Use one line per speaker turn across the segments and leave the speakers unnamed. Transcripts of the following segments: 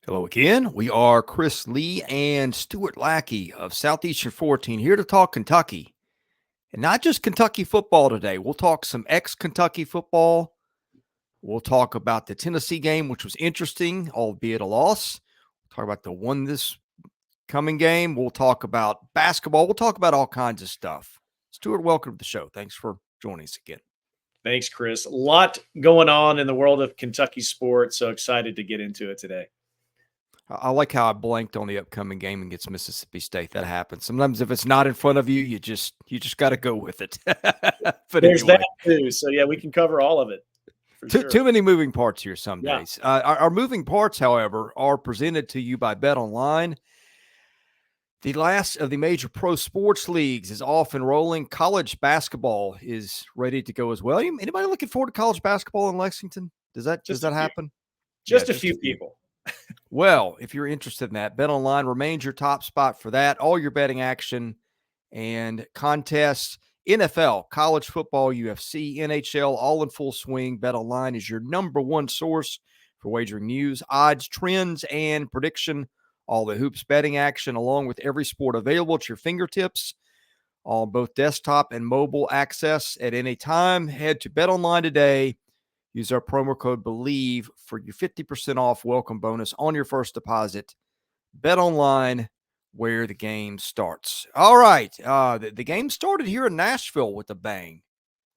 Hello again. We are Chris Lee and Stuart Lackey of Southeastern 14 here to talk Kentucky. And not just Kentucky football today. We'll talk some ex-Kentucky football. We'll talk about the Tennessee game, which was interesting, albeit a loss. We'll talk about the one this coming game. We'll talk about basketball. We'll talk about all kinds of stuff. Stuart, welcome to the show. Thanks for joining us again.
Thanks, Chris. A lot going on in the world of Kentucky sports, so excited to get into it today.
I like how I blanked on the upcoming game against Mississippi State. That happens. Sometimes if it's not in front of you, you just got to go with it. But
There's
anyway.
that too. So yeah, we can cover all of it.
Too many moving parts here some days. Our moving parts, however, are presented to you by BetOnline. The last of the major pro sports leagues is off and rolling. College basketball is ready to go as well. Anybody looking forward to college basketball in Lexington? Does that happen?
Just a few people.
Well, if you're interested in that, BetOnline remains your top spot for that. All your betting action and contests, NFL, college football, UFC, NHL, all in full swing. BetOnline is your number one source for wagering news, odds, trends, and prediction. All the hoops betting action, along with every sport available at your fingertips on both desktop and mobile access at any time. Head to BetOnline today. Use our promo code BELIEVE for your 50% off welcome bonus on your first deposit. BetOnline, where the game starts. All right. The game started here in Nashville with a bang.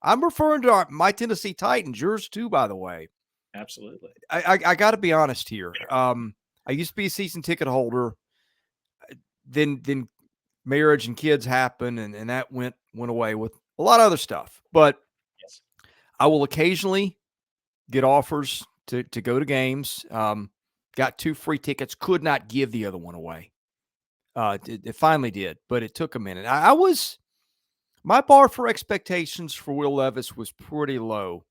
I'm referring to my Tennessee Titans, yours too, by the way.
Absolutely.
I got to be honest here. I used to be a season ticket holder. Then marriage and kids happened, and that went away with a lot of other stuff. But
yes,
I will occasionally get offers to go to games. Got 2 free tickets, could not give the other one away. It finally did, but it took a minute. My bar for expectations for Will Levis was pretty low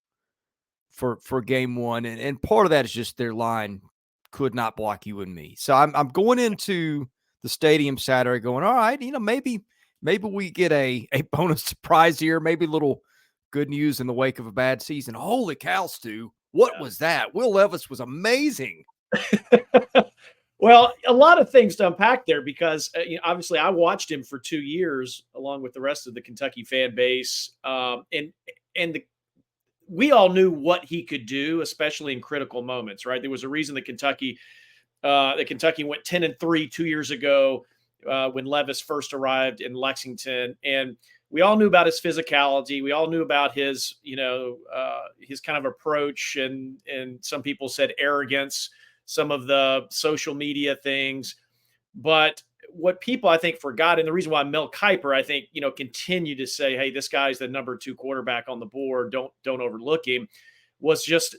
for game one. And part of that is just their line could not block you and me. So I'm going into the stadium Saturday going, all right, maybe we get a bonus surprise here, maybe a little good news in the wake of a bad season. Holy cow, Stu. What was that? Will Levis was amazing.
Well, a lot of things to unpack there because obviously I watched him for 2 years along with the rest of the Kentucky fan base. We all knew what he could do, especially in critical moments, right? There was a reason that Kentucky went 10-3 2 years ago when Levis first arrived in Lexington. And we all knew about his physicality. We all knew about his, his kind of approach and some people said arrogance, some of the social media things. But what people, I think, forgot, and the reason why Mel Kiper, I think, continue to say, hey, this guy's the number 2 quarterback on the board, don't overlook him, was just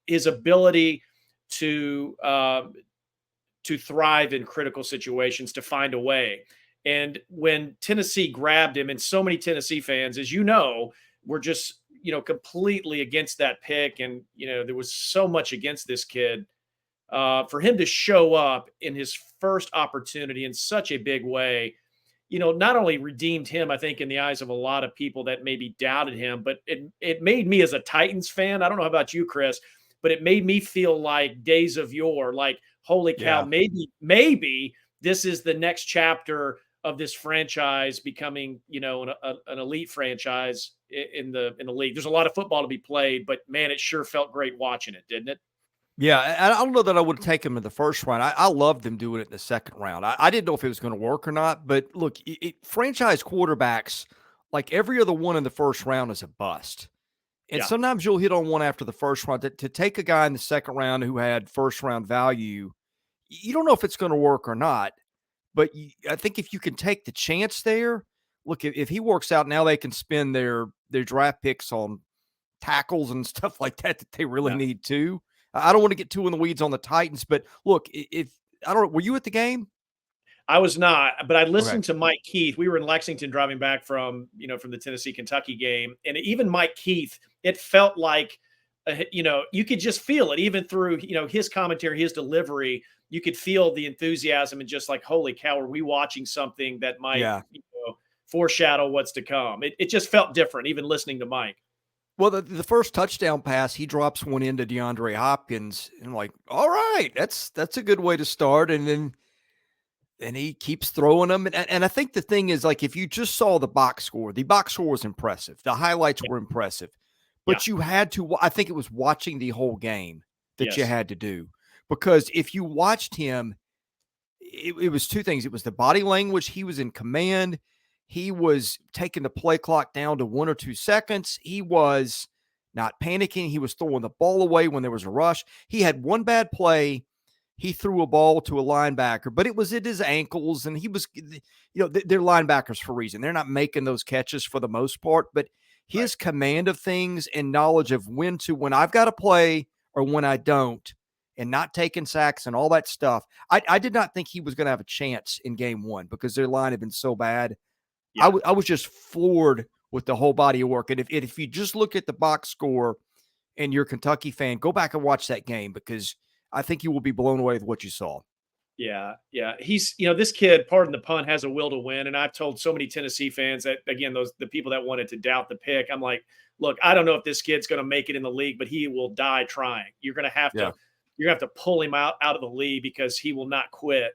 his ability to thrive in critical situations, to find a way. And when Tennessee grabbed him, and so many Tennessee fans, as you know, were just, completely against that pick. And, there was so much against this kid. For him to show up in his first opportunity in such a big way, not only redeemed him, I think, in the eyes of a lot of people that maybe doubted him, but it made me as a Titans fan, I don't know about you, Chris, but it made me feel like days of yore, like, holy cow, maybe this is the next chapter of this franchise becoming, an elite franchise in the league. There's a lot of football to be played, but man, it sure felt great watching it, didn't it?
Yeah, I don't know that I would have taken him in the first round. I loved them doing it in the second round. I didn't know if it was going to work or not, but look, franchise quarterbacks, like every other one in the first round, is a bust. And sometimes you'll hit on one after the first round. To take a guy in the second round who had first round value, you don't know if it's going to work or not. But I think if you can take the chance there, look, if he works out, now they can spend their draft picks on tackles and stuff like that they really need to. I don't want to get too in the weeds on the Titans, but look, were you at the game?
I was not, but I listened to Mike Keith. We were in Lexington driving back from the Tennessee-Kentucky game. And even Mike Keith, it felt like, you could just feel it even through, his commentary, his delivery. You could feel the enthusiasm and just like, holy cow, are we watching something that might foreshadow what's to come? It just felt different, even listening to Mike.
Well, the first touchdown pass, he drops one into DeAndre Hopkins, and I'm like, all right, that's a good way to start. And then he keeps throwing them. And I think the thing is, like, if you just saw the box score was impressive. The highlights
Yeah.
were impressive,
Yeah.
but you had to, I think it was watching the whole game that you
Yes.
had to do, because if you watched him, it was two things. It was the body language. He was in command. He was taking the play clock down to 1 or 2 seconds. He was not panicking. He was throwing the ball away when there was a rush. He had one bad play. He threw a ball to a linebacker, but it was at his ankles, and he was, they're linebackers for a reason. They're not making those catches for the most part, but
Right.
his command of things and knowledge of when I've got to play or when I don't, and not taking sacks and all that stuff. I did not think he was going to have a chance in game one because their line had been so bad.
Yeah.
I was just floored with the whole body of work. And if you just look at the box score and you're a Kentucky fan, go back and watch that game, because I think you will be blown away with what you saw.
Yeah, yeah. He's, this kid, pardon the pun, has a will to win. And I've told so many Tennessee fans that, again, the people that wanted to doubt the pick, I'm like, look, I don't know if this kid's going to make it in the league, but he will die trying.
Yeah.
You're gonna have to pull him out of the league because he will not quit.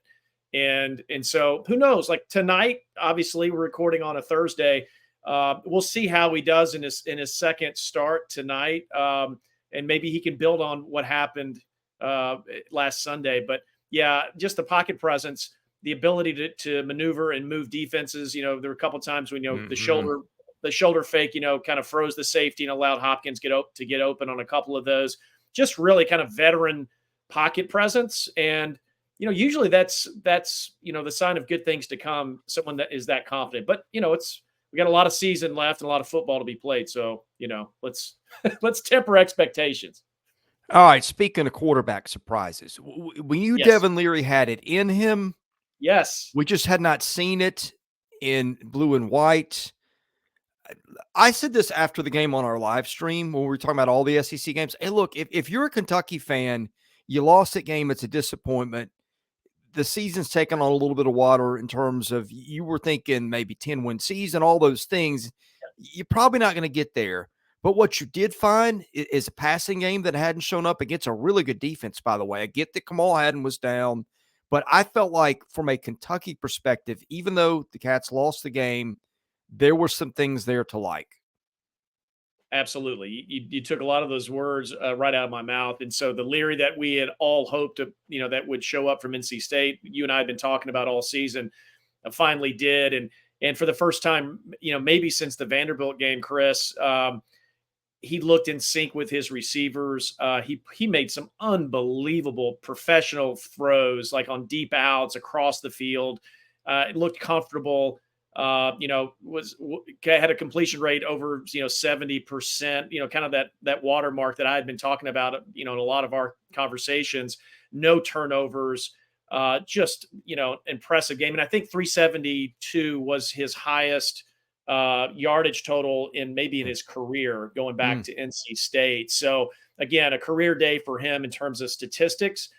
And so who knows? Like tonight, obviously, we're recording on a Thursday. We'll see how he does in his second start tonight, and maybe he can build on what happened last Sunday. But yeah, just the pocket presence, the ability to maneuver and move defenses. There were a couple times when
Mm-hmm.
the shoulder fake, kind of froze the safety and allowed Hopkins to get open on a couple of those. Just really kind of veteran pocket presence, and usually that's the sign of good things to come. Someone that is that confident, but we got a lot of season left and a lot of football to be played. So let's let's temper expectations.
All right. Speaking of quarterback surprises, we knew
Yes,
Devin Leary had it in him.
yes,
We just had not seen it in blue and white. I said this after the game on our live stream when we were talking about all the SEC games. Hey, look, if you're a Kentucky fan, you lost that game, it's a disappointment. The season's taken on a little bit of water in terms of, you were thinking maybe 10-win season, all those things. You're probably not going to get there. But what you did find is a passing game that hadn't shown up against a really good defense, by the way. I get that Kamal Hadden was down, but I felt like from a Kentucky perspective, even though the Cats lost the game, there were some things there to like.
absolutely. You took a lot of those words right out of my mouth. And so the Leary that we had all hoped to, that would show up from NC State, you and I have been talking about all season, finally did. And for the first time, maybe since the Vanderbilt game, Chris, he looked in sync with his receivers. He made some unbelievable professional throws, like on deep outs across the field. It looked comfortable. Had a completion rate over 70%. Kind of that watermark that I had been talking about. In a lot of our conversations. No turnovers. Just impressive game, and I think 372 was his highest yardage total in his career going back
Mm.
to NC State. So again, a career day for him in terms of statistics.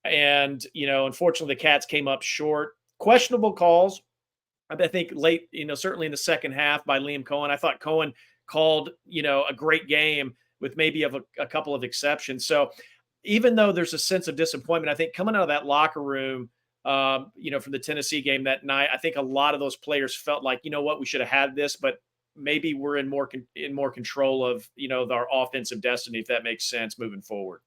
And unfortunately, the Cats came up short. Questionable calls. I think late, certainly in the second half by Liam Cohen. I thought Cohen called, a great game with maybe a couple of exceptions. So even though there's a sense of disappointment, I think coming out of that locker room, from the Tennessee game that night, I think a lot of those players felt like, what, we should have had this, but maybe we're in more control of, our offensive destiny, if that makes sense moving forward.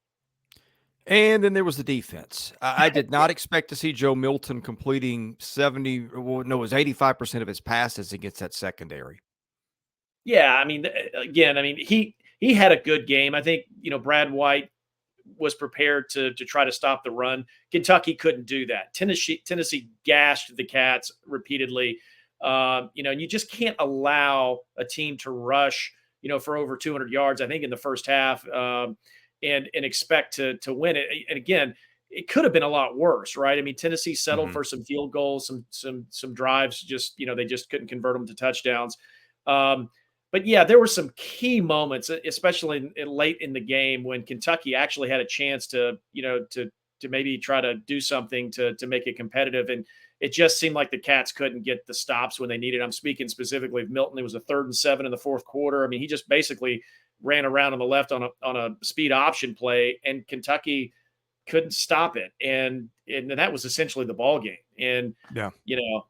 And then there was the defense. I did not expect to see Joe Milton completing 70, well, no, it was 85% of his passes against that secondary.
Yeah, I mean, again, I mean, he had a good game. I think Brad White was prepared to try to stop the run. Kentucky couldn't do that. Tennessee gashed the Cats repeatedly. And you just can't allow a team to rush, for over 200 yards. I think in the first half, and expect to win it. And again, it could have been a lot worse, right? I mean, Tennessee settled
Mhm.
for some field goals, some drives. Just they just couldn't convert them to touchdowns. Um, but yeah, there were some key moments, especially late in the game when Kentucky actually had a chance to, to maybe try to do something to make it competitive, and it just seemed like the Cats couldn't get the stops when they needed. I'm speaking specifically of Milton. It was a 3rd and 7 in the fourth quarter. I mean, he just basically ran around on the left on a speed option play, and Kentucky couldn't stop it. And that was essentially the ball game. And
Yeah.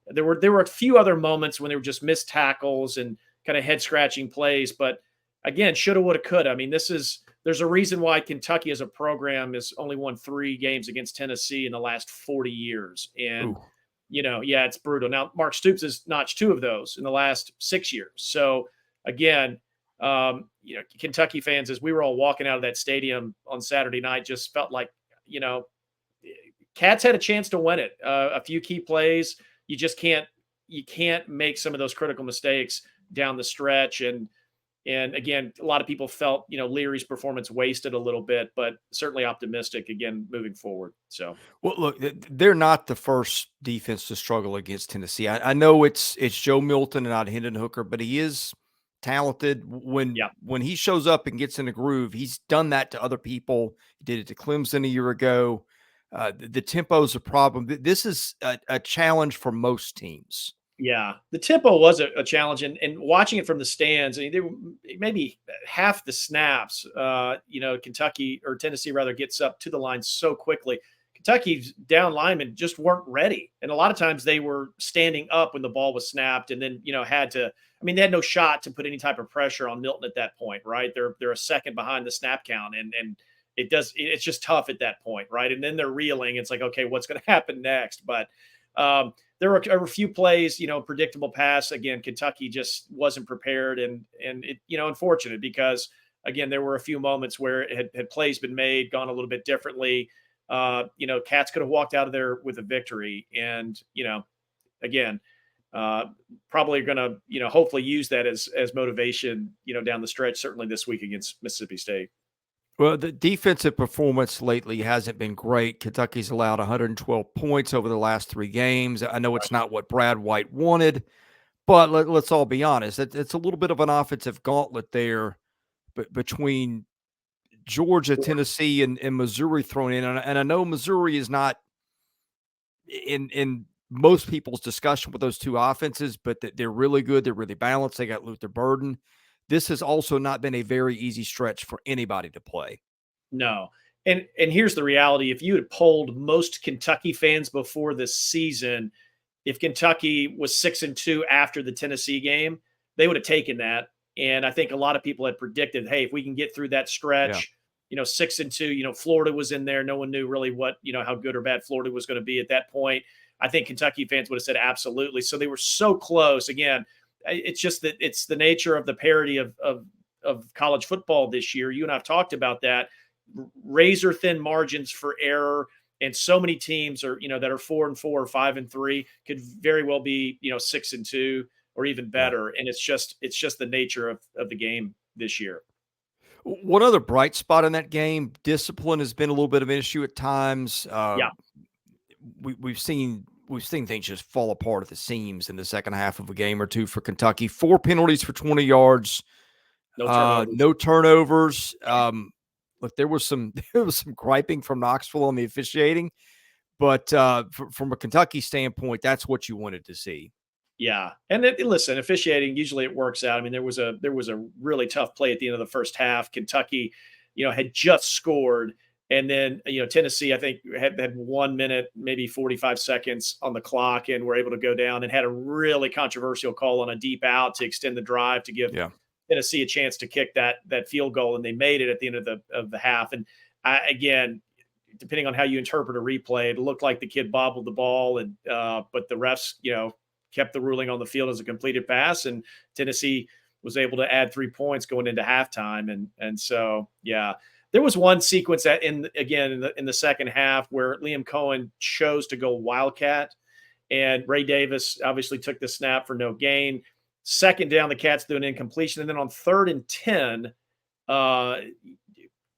there were a few other moments when there were just missed tackles and kind of head scratching plays, but again, shoulda, woulda, coulda. I mean, there's a reason why Kentucky as a program has only won 3 games against Tennessee in the last 40 years. And,
Ooh.
yeah, it's brutal. Now, Mark Stoops has notched 2 of those in the last 6 years. So again, Kentucky fans, as we were all walking out of that stadium on Saturday night, just felt like, Cats had a chance to win it. A few key plays. You can't make some of those critical mistakes down the stretch. And again, a lot of people felt, Leary's performance wasted a little bit, but certainly optimistic again moving forward. So,
Well, look, they're not the first defense to struggle against Tennessee. I know it's Joe Milton and not Hendon Hooker, but he is talented. When
yeah,
when he shows up and gets in a groove, he's done that to other people. He did it to Clemson a year ago. The tempo is a problem. This is a challenge for most teams.
yeah, the tempo was a challenge, and watching it from the stands, I mean, they were maybe half the snaps. Kentucky or Tennessee rather gets up to the line so quickly. Kentucky's down linemen just weren't ready, and a lot of times they were standing up when the ball was snapped, and then had to. I mean, they had no shot to put any type of pressure on Milton at that point, right? They're a second behind the snap count, and it's just tough at that point, right? And then they're reeling. It's like, okay, what's going to happen next? But there were a few plays, predictable pass. Again, Kentucky just wasn't prepared, and it, unfortunate because again, there were a few moments where it had plays been made, gone a little bit differently. Cats could have walked out of there with a victory, and again, probably going to hopefully use that as motivation, down the stretch. Certainly this week against Mississippi State.
Well, the defensive performance lately hasn't been great. Kentucky's allowed 112 points over the last 3 games. I know it's not what Brad White wanted, but let's all be honest. It's a little bit of an offensive gauntlet there between Georgia, Tennessee, and Missouri thrown in. And I know Missouri is not in most people's discussion with those 2 offenses, but they're really good. They're really balanced. They got Luther Burden. This has also not been a very easy stretch for anybody to play.
No. And here's the reality. If you had polled most Kentucky fans before this season, if Kentucky was 6-2 after the Tennessee game, they would have taken that. And I think a lot of people had predicted, hey, if we can get through that stretch, 6-2, Florida was in there. No one knew really what, how good or bad Florida was going to be at that point. I think Kentucky fans would have said absolutely. So they were so close. Again, it's just that it's the nature of the parity of college football this year. You and I've talked about that. Razor thin margins for error, and so many teams are that are 4-4 or 5-3 could very well be 6-2 or even better. And it's just the nature of the game this year.
One other bright spot in that game, discipline has been a little bit of an issue at times. We've seen things just fall apart at the seams in the second half of a game or two for Kentucky. 4 penalties for 20 yards, no turnovers. Look, there was some griping from Knoxville on the officiating, but from a Kentucky standpoint, that's what you wanted to see.
Yeah, and listen, officiating usually it works out. I mean, there was a really tough play at the end of the first half. Kentucky, had just scored. And then, Tennessee, I think, had 1 minute, maybe 45 seconds on the clock, and were able to go down and had a really controversial call on a deep out to extend the drive to give Tennessee a chance to kick that field goal. And they made it at the end of the half. And again, depending on how you interpret a replay, it looked like the kid bobbled the ball, and but the refs, kept the ruling on the field as a completed pass, and Tennessee was able to add 3 points going into halftime. And so, yeah. There was one sequence that in the second half where Liam Cohen chose to go Wildcat, and Ray Davis obviously took the snap for no gain. Second down, the Cats do an incompletion. And then on 3rd and 10,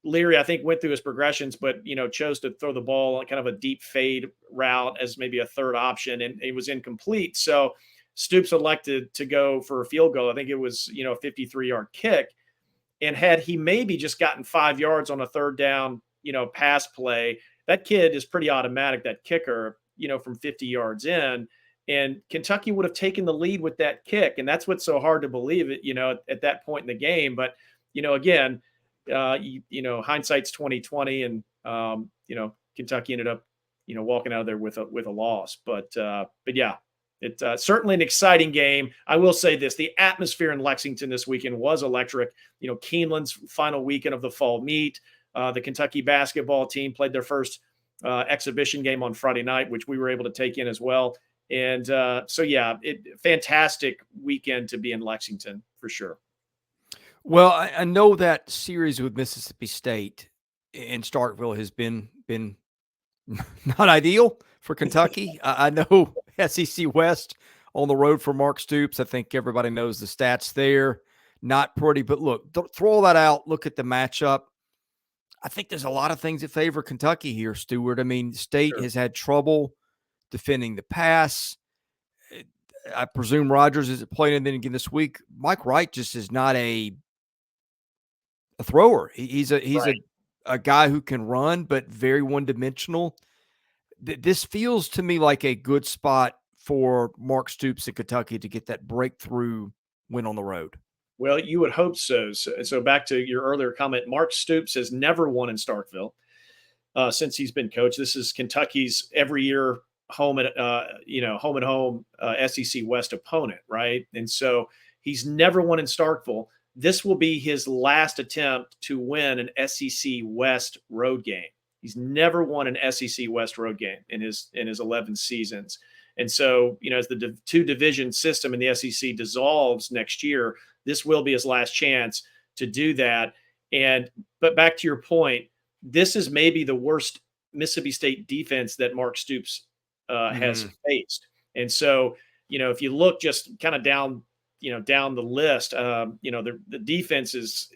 Leary, I think, went through his progressions, but, chose to throw the ball on kind of a deep fade route as maybe a third option, and it was incomplete. So Stoops elected to go for a field goal. I think it was, a 53-yard kick. And had he maybe just gotten 5 yards on a 3rd down, pass play, that kid is pretty automatic, that kicker, from 50 yards in. And Kentucky would have taken the lead with that kick. And that's what's so hard to believe, at that point in the game. But again, hindsight's 2020, and Kentucky ended up walking out of there with a loss. But yeah, it's certainly an exciting game. I will say this: the atmosphere in Lexington this weekend was electric. Keeneland's final weekend of the fall meet. The Kentucky basketball team played their first exhibition game on Friday night, which we were able to take in as well. And so, yeah, fantastic weekend to be in Lexington for sure.
Well, I know that series with Mississippi State in Starkville has been not ideal for Kentucky. I know SEC West on the road for Mark Stoops. I think everybody knows the stats there. Not pretty, but look, throw all that out. Look at the matchup. I think there's a lot of things that favor Kentucky here, Stuart. I mean, State has had trouble defending the pass. I presume Rogers is playing, and then again this week, Mike Wright just is not a thrower. He's a guy who can run, but very one-dimensional. This feels to me like a good spot for Mark Stoops in Kentucky to get that breakthrough win on the road.
Well, you would hope so. So back to your earlier comment, Mark Stoops has never won in Starkville since he's been coach. This is Kentucky's every year home and home SEC West opponent, right? And so he's never won in Starkville. This will be his last attempt to win an SEC West road game. He's never won an SEC West road game in his 11 seasons. And so, as the two division system in the SEC dissolves next year, this will be his last chance to do that. But back to your point, this is maybe the worst Mississippi State defense that Mark Stoops has faced. And so, if you look just kind of down the list, the defense is,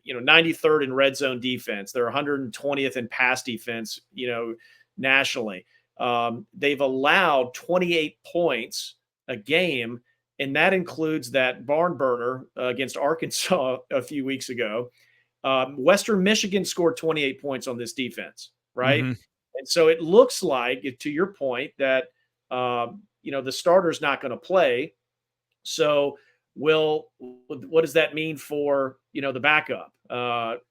93rd in red zone defense. They're 120th in pass defense, nationally. They've allowed 28 points a game, and that includes that barn burner against Arkansas a few weeks ago. Western Michigan scored 28 points on this defense, right?
Mm-hmm.
And so it looks like, to your point, that the starter's not going to play. So what does that mean for the backup,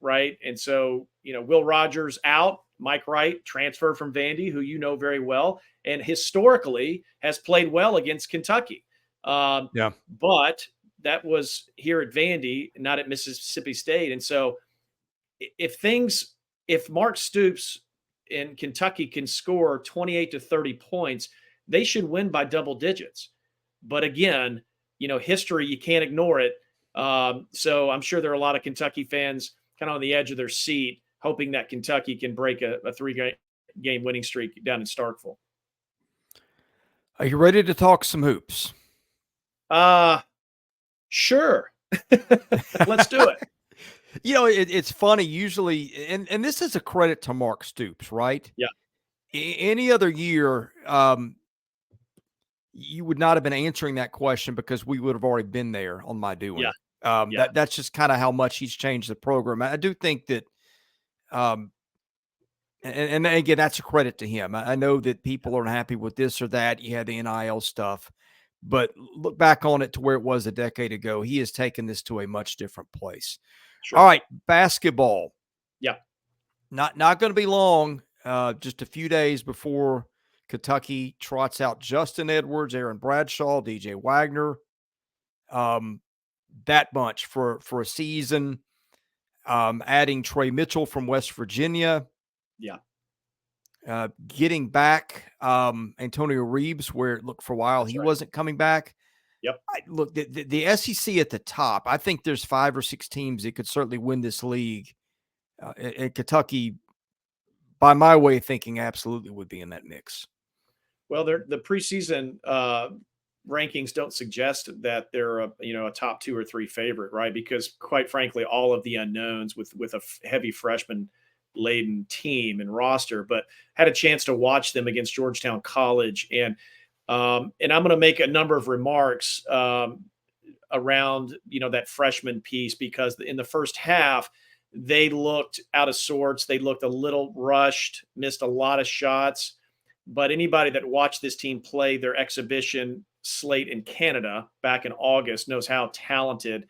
right? And so Will Rogers out, Mike Wright transfer from Vandy, who very well, and historically has played well against Kentucky. But that was here at Vandy, not at Mississippi State. And so if Mark Stoops in Kentucky can score 28 to 30 points, they should win by double digits. But again, history, you can't ignore it. So I'm sure there are a lot of Kentucky fans kind of on the edge of their seat, hoping that Kentucky can break a 3-game winning streak down in Starkville.
Are you ready to talk some hoops?
Sure. Let's do it.
It's funny usually, and this is a credit to Mark Stoops, right?
Yeah.
Any other year, you would not have been answering that question because we would have already been there on my doing.
Yeah.
That's just kind of how much he's changed the program. I do think that, and again, that's a credit to him. I know that people aren't happy with this or that. You had the NIL stuff, but look back on it to where it was a decade ago. He has taken this to a much different place. Sure. All right, basketball.
Yeah.
Not going to be long, just a few days before Kentucky trots out Justin Edwards, Aaron Bradshaw, DJ Wagner, that bunch for a season, adding Trey Mitchell from West Virginia.
Yeah.
Getting back Antonio Reeves, where look for a while he wasn't coming back.
Yep.
Look, the SEC at the top, I think there's 5 or 6 teams that could certainly win this league. And Kentucky, by my way of thinking, absolutely would be in that mix.
Well, the preseason rankings don't suggest that they're a top 2 or 3 favorite, right? Because quite frankly, all of the unknowns with a heavy freshman laden team and roster, but had a chance to watch them against Georgetown College, and I'm going to make a number of remarks around that freshman piece, because in the first half they looked out of sorts. They looked a little rushed, missed a lot of shots. But anybody that watched this team play their exhibition slate in Canada back in August knows how talented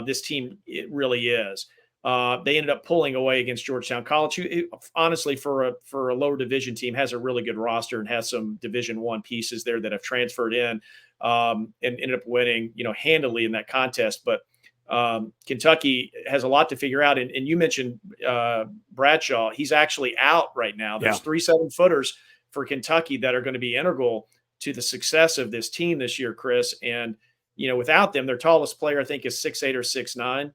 this team it really is. They ended up pulling away against Georgetown College, who honestly, for a lower division team, has a really good roster and has some Division I pieces there that have transferred in, and ended up winning, handily in that contest. But Kentucky has a lot to figure out. And you mentioned Bradshaw. He's actually out right now. There's 3 7-footers for Kentucky that are going to be integral to the success of this team this year, Chris. And, without them, their tallest player, I think, is 6'8" or 6'9".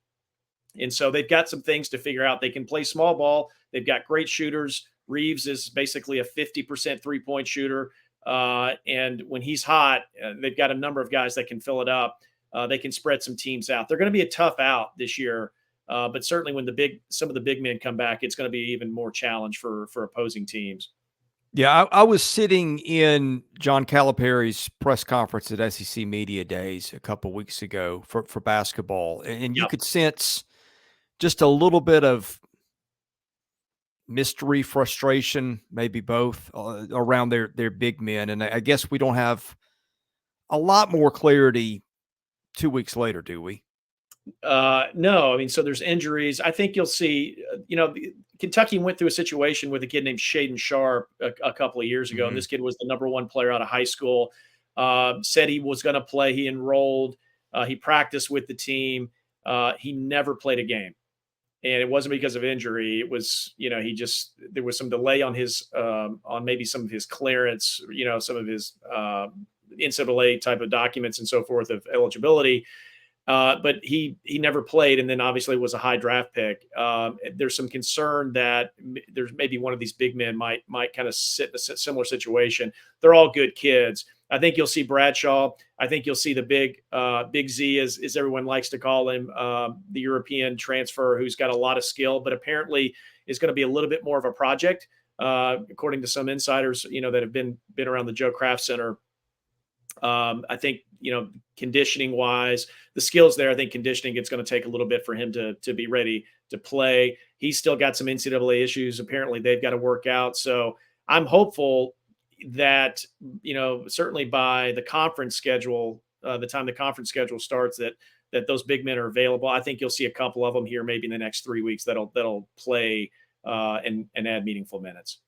And so they've got some things to figure out. They can play small ball. They've got great shooters. Reeves is basically a 50% three-point shooter. And when he's hot, they've got a number of guys that can fill it up. They can spread some teams out. They're going to be a tough out this year. But certainly when some of the big men come back, it's going to be even more challenge for opposing teams.
Yeah, I was sitting in John Calipari's press conference at SEC Media Days a couple weeks ago for basketball, and you could sense just a little bit of mystery, frustration, maybe both, around their big men. And I guess we don't have a lot more clarity 2 weeks later, do we?
No, I mean, so there's injuries. I think you'll see, Kentucky went through a situation with a kid named Shaden Sharp a couple of years ago. And this kid was the #1 player out of high school, said he was going to play. He enrolled, he practiced with the team. He never played a game. And it wasn't because of injury. It was, there was some delay on his, on maybe some of his clearance, some of his NCAA type of documents and so forth of eligibility. But he never played, and then obviously was a high draft pick. There's some concern that there's maybe one of these big men might kind of sit in a similar situation. They're all good kids. I think you'll see Bradshaw. I think you'll see the big Z, as everyone likes to call him, the European transfer who's got a lot of skill, but apparently is going to be a little bit more of a project, according to some insiders, that have been around the Joe Kraft Center. I think, conditioning wise, the skills there, I think conditioning, it's going to take a little bit for him to be ready to play. He's still got some NCAA issues. Apparently they've got to work out. So I'm hopeful that, certainly by the conference schedule, the time the conference schedule starts, that those big men are available. I think you'll see a couple of them here, maybe in the next 3 weeks that'll play, and add meaningful minutes.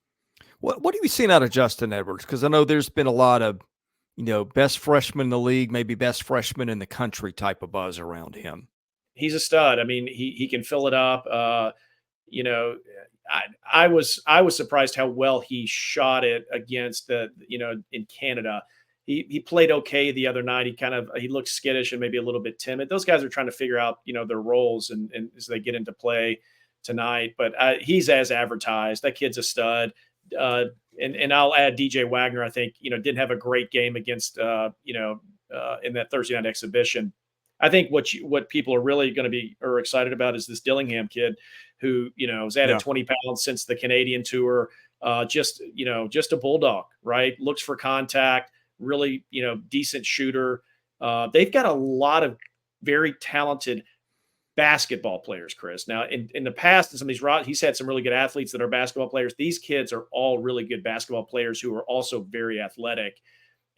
What have you seen out of Justin Edwards? Because I know there's been a lot of, best freshman in the league, maybe best freshman in the country type of buzz around him.
He's a stud. I mean, he can fill it up. I was surprised how well he shot it against in Canada. He played okay the other night. He looked skittish and maybe a little bit timid. Those guys are trying to figure out, their roles and as they get into play tonight. But he's as advertised. That kid's a stud. And I'll add DJ Wagner. I think, didn't have a great game against, in that Thursday night exhibition. I think what people are really going to be excited about is this Dillingham kid who, has added 20 pounds since the Canadian tour. Just a bulldog, right? Looks for contact, really, decent shooter. They've got a lot of very talented basketball players, Chris. Now, in the past, in some of these, he's had some really good athletes that are basketball players. These kids are all really good basketball players who are also very athletic.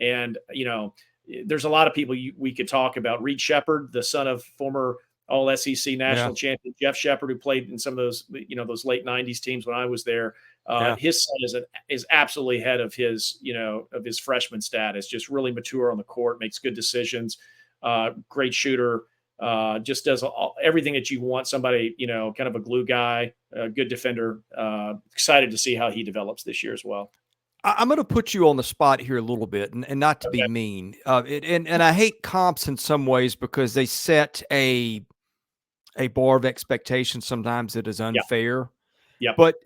And, there's a lot of people we could talk about. Reed Shepherd, the son of former All-SEC national champion Jeff Shepherd, who played in some of those, those late 90s teams when I was there. His son is absolutely ahead of his, of his freshman status, just really mature on the court, makes good decisions, great shooter. Just does everything that you want somebody, kind of a glue guy, a good defender. Excited to see how he develops this year as well.
I'm going to put you on the spot here a little bit, and not to be mean. And I hate comps in some ways because they set a bar of expectation sometimes that is unfair.
Yeah.
But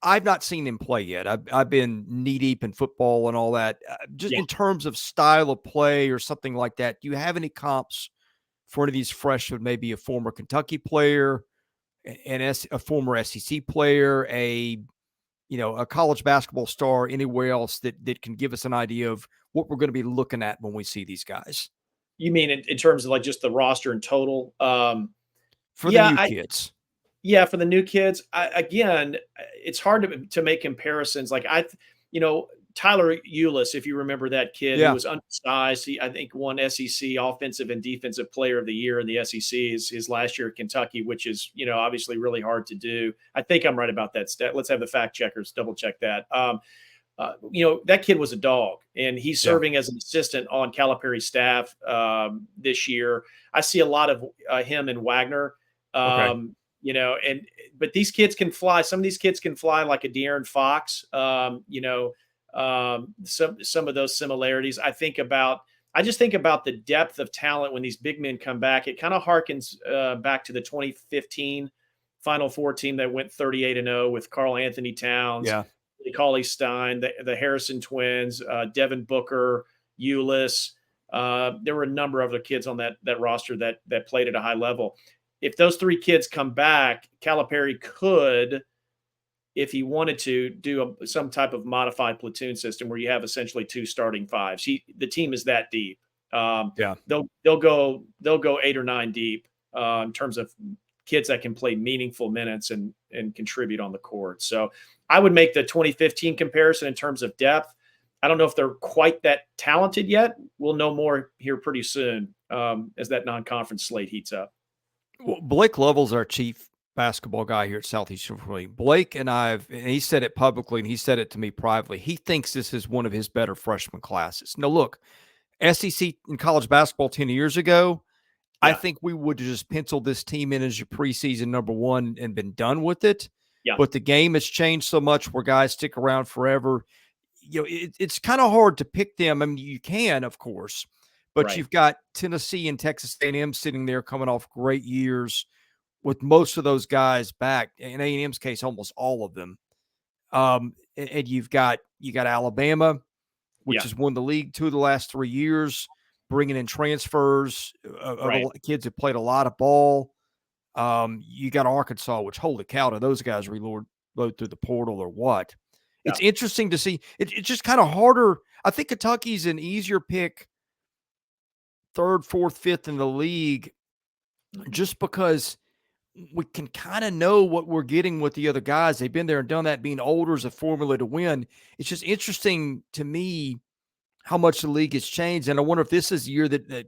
I've not seen him play yet. I've been knee deep in football and all that. In terms of style of play or something like that, do you have any comps for one of these freshmen, maybe a former Kentucky player, a former SEC player, a college basketball star, anywhere else that can give us an idea of what we're going to be looking at when we see these guys?
You mean in terms of like just the roster in total?
For the new kids.
Yeah, for the new kids. Again, it's hard to make comparisons. Like Tyler Eulis, if you remember that kid who
Yeah.
was undersized, he I think won SEC Offensive and Defensive Player of the Year in the SEC his last year at Kentucky, which is obviously really hard to do. I think I'm right about that stat. Let's have the fact checkers double check that. That kid was a dog, and he's
Yeah.
serving as an assistant on Calipari's staff this year. I see a lot of him and Wagner.
Okay.
But these kids can fly. Some of these kids can fly like a De'Aaron Fox. Some of those similarities. I just think about the depth of talent when these big men come back. It kind of harkens back to the 2015 Final Four team that went 38-0 with Karl Anthony Towns,
Yeah.
Cauley Stein, the Harrison twins, Devin Booker, Ulyss. There were a number of other kids on that roster that played at a high level. If those three kids come back, Calipari could, if he wanted to, do some type of modified platoon system where you have essentially two starting fives. The team is that deep.
Yeah.
They'll go 8 or 9 deep in terms of kids that can play meaningful minutes and contribute on the court. So I would make the 2015 comparison in terms of depth. I don't know if they're quite that talented yet. We'll know more here pretty soon as that non-conference slate heats up.
Well, Blake Lovell's our chief basketball guy here at Southeastern. Blake and he said it publicly and he said it to me privately. He thinks this is one of his better freshman classes. Now, look, SEC in college basketball 10 years ago,
Yeah.
I think we would have just penciled this team in as your preseason number one and been done with it.
Yeah.
But the game has changed so much where guys stick around forever. It's kind of hard to pick them. I mean, you can, of course, but
Right.
you've got Tennessee and Texas A&M sitting there coming off great years with most of those guys back. In A&M's case, almost all of them. And you got Alabama, which has won the league 2 of the last 3 years, bringing in transfers of kids that played a lot of ball. You got Arkansas, which, holy cow, do those guys reload through the portal or what? Yeah. It's interesting to see. It's just kind of harder. I think Kentucky's an easier pick, 3rd, 4th, 5th in the league, just because we can kind of know what we're getting with the other guys. They've been there and done that. Being older is a formula to win. It's just interesting to me how much the league has changed. And I wonder if this is the year that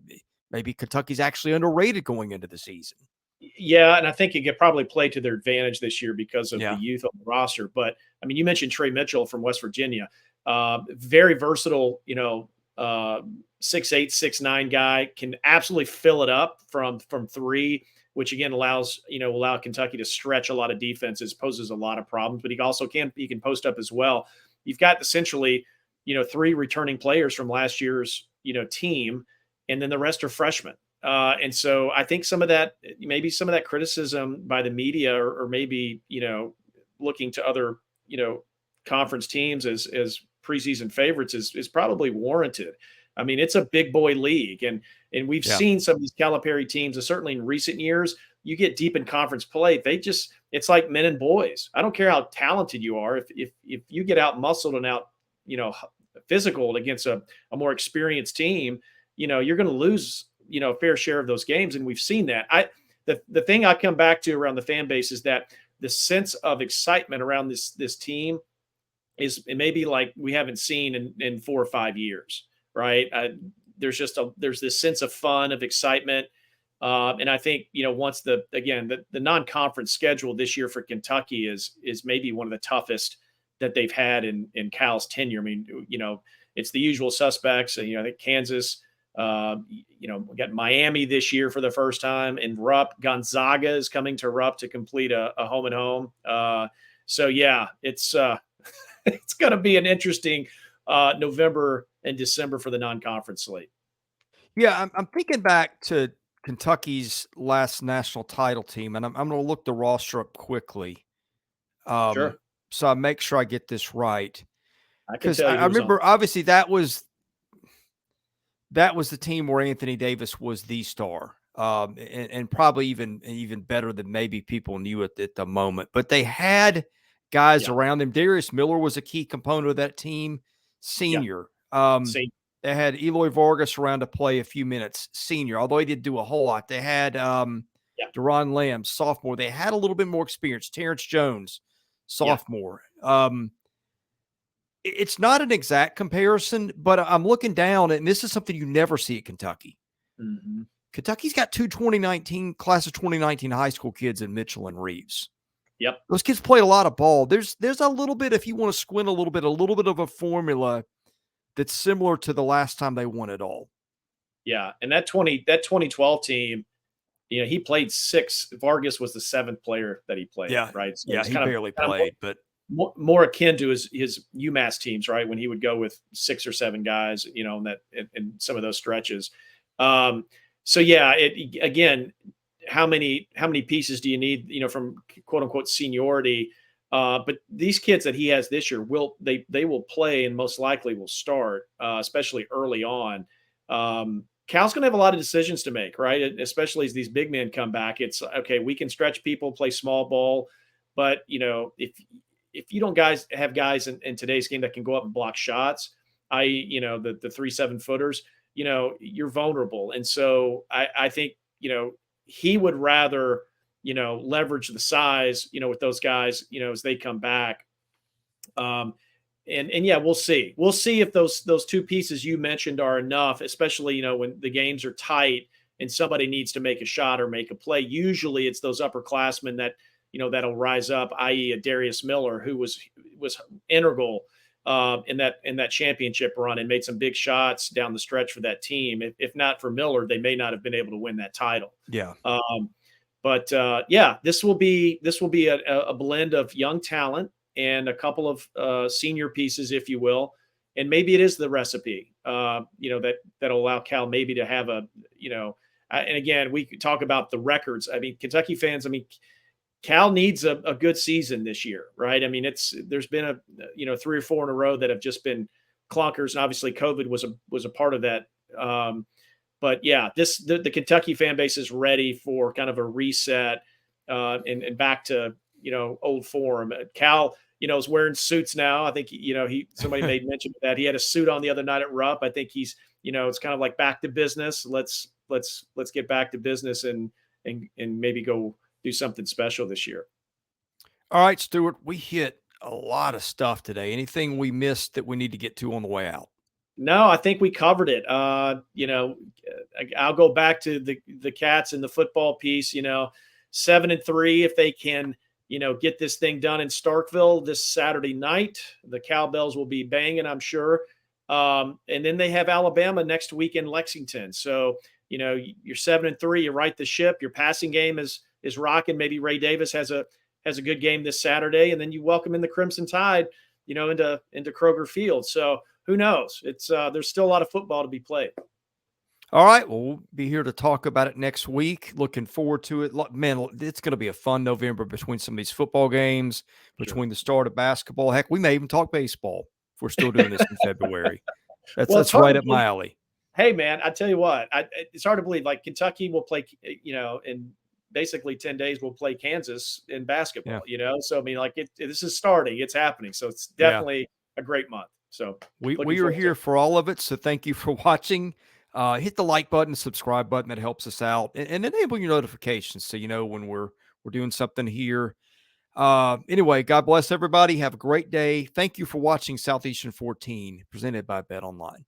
maybe Kentucky's actually underrated going into the season.
Yeah, and I think it could probably play to their advantage this year because of the youth on the roster. But, I mean, you mentioned Trey Mitchell from West Virginia. Very versatile, 6'8", 6'9" guy, can absolutely fill it up from 3, which again allow Kentucky to stretch a lot of defenses, poses a lot of problems, but he can post up as well. You've got essentially, 3 returning players from last year's, team, and then the rest are freshmen. And so I think maybe some of that criticism by the media or maybe, looking to other, conference teams as preseason favorites is probably warranted. I mean, it's a big boy league, and we've seen some of these Calipari teams, and certainly in recent years, you get deep in conference play. It's like men and boys. I don't care how talented you are. If you get out muscled and out, physical against a more experienced team, you're going to lose, a fair share of those games. And we've seen that. The thing I come back to around the fan base is that the sense of excitement around this team is maybe like we haven't seen in 4 or 5 years. Right. There's this sense of fun, of excitement. And I think, once the non-conference schedule this year for Kentucky is maybe one of the toughest that they've had in Cal's tenure. I mean, it's the usual suspects. I think Kansas, we got Miami this year for the first time in Rupp. Gonzaga is coming to Rupp to complete a home and home. So yeah, it's going to be an interesting November and December for the non-conference slate.
Yeah, I'm thinking back to Kentucky's last national title team, and I'm going to look the roster up quickly.
Sure.
So I make sure I get this right.
I can tell you.
I remember, obviously, that was the team where Anthony Davis was the star, and probably even better than maybe people knew at the moment. But they had guys around them. Darius Miller was a key component of that team, senior. They had Eloy Vargas around to play a few minutes, senior, although he didn't do a whole lot. They had Deron Lamb, sophomore. They had a little bit more experience. Terrence Jones, sophomore. It's not an exact comparison, but I'm looking down, and this is something you never see at Kentucky.
Mm-hmm.
Kentucky's got two 2019 class of 2019 high school kids in Mitchell and Reeves.
Yep.
Those kids played a lot of ball. There's a little bit, if you want to squint a little bit of a formula that's similar to the last time they won it all.
Yeah, and that 2012 team, he played 6. Vargas was the 7th player that he played,
Yeah,
right? So
yeah, he barely played, but
more akin to his UMass teams, right? When he would go with 6 or 7 guys, in some of those stretches. So yeah, again, how many pieces do you need, from quote unquote seniority? But these kids that he has this year they will play and most likely will start, especially early on. Cal's going to have a lot of decisions to make, right? Especially as these big men come back. It's okay. We can stretch people, play small ball, but if you don't have guys in today's game that can go up and block shots, the 3 7-footers, you're vulnerable. And so I think, he would rather, leverage the size, with those guys, as they come back. And yeah, we'll see. We'll see if those 2 pieces you mentioned are enough, especially, when the games are tight and somebody needs to make a shot or make a play. Usually it's those upperclassmen that, that'll rise up, i.e. a Darius Miller, who was integral in that championship run and made some big shots down the stretch for that team. If not for Miller, they may not have been able to win that title.
Yeah.
But yeah, this will be a blend of young talent and a couple of senior pieces, if you will. And maybe it is the recipe, that'll allow Cal maybe to have and again, we could talk about the records. I mean, Kentucky fans, Cal needs a good season this year, right? I mean, there's been 3 or 4 in a row that have just been clunkers. And obviously COVID was a part of that. But yeah, the Kentucky fan base is ready for kind of a reset and back to, old form. Cal, is wearing suits now. I think, somebody made mention of that. He had a suit on the other night at Rupp. I think he's, it's kind of like back to business. Let's get back to business and maybe go do something special this year.
All right, Stuart, we hit a lot of stuff today. Anything we missed that we need to get to on the way out?
No, I think we covered it. I'll go back to the Cats and the football piece, 7-3, if they can, get this thing done in Starkville this Saturday night. The cowbells will be banging, I'm sure. And then they have Alabama next week in Lexington. So, you're 7-3, you right the ship. Your passing game is rocking. Maybe Ray Davis has a good game this Saturday, and then you welcome in the Crimson Tide, into Kroger Field. So who knows? It's there's still a lot of football to be played.
All right. Well, we'll be here to talk about it next week. Looking forward to it. Man, it's going to be a fun November between some of these football games, between the start of basketball. Heck, we may even talk baseball if we're still doing this in February. That's right up my alley.
Hey, man, I tell you what, it's hard to believe. Like Kentucky will play, in basically 10 days, we'll play Kansas in basketball, So, this is starting. It's happening. So it's definitely a great month. So
we are here for all of it. So thank you for watching. Hit the like button, subscribe button. That helps us out, and enable your notifications so you know when we're doing something here. Anyway, God bless everybody. Have a great day. Thank you for watching Southeastern 14, presented by Bet Online.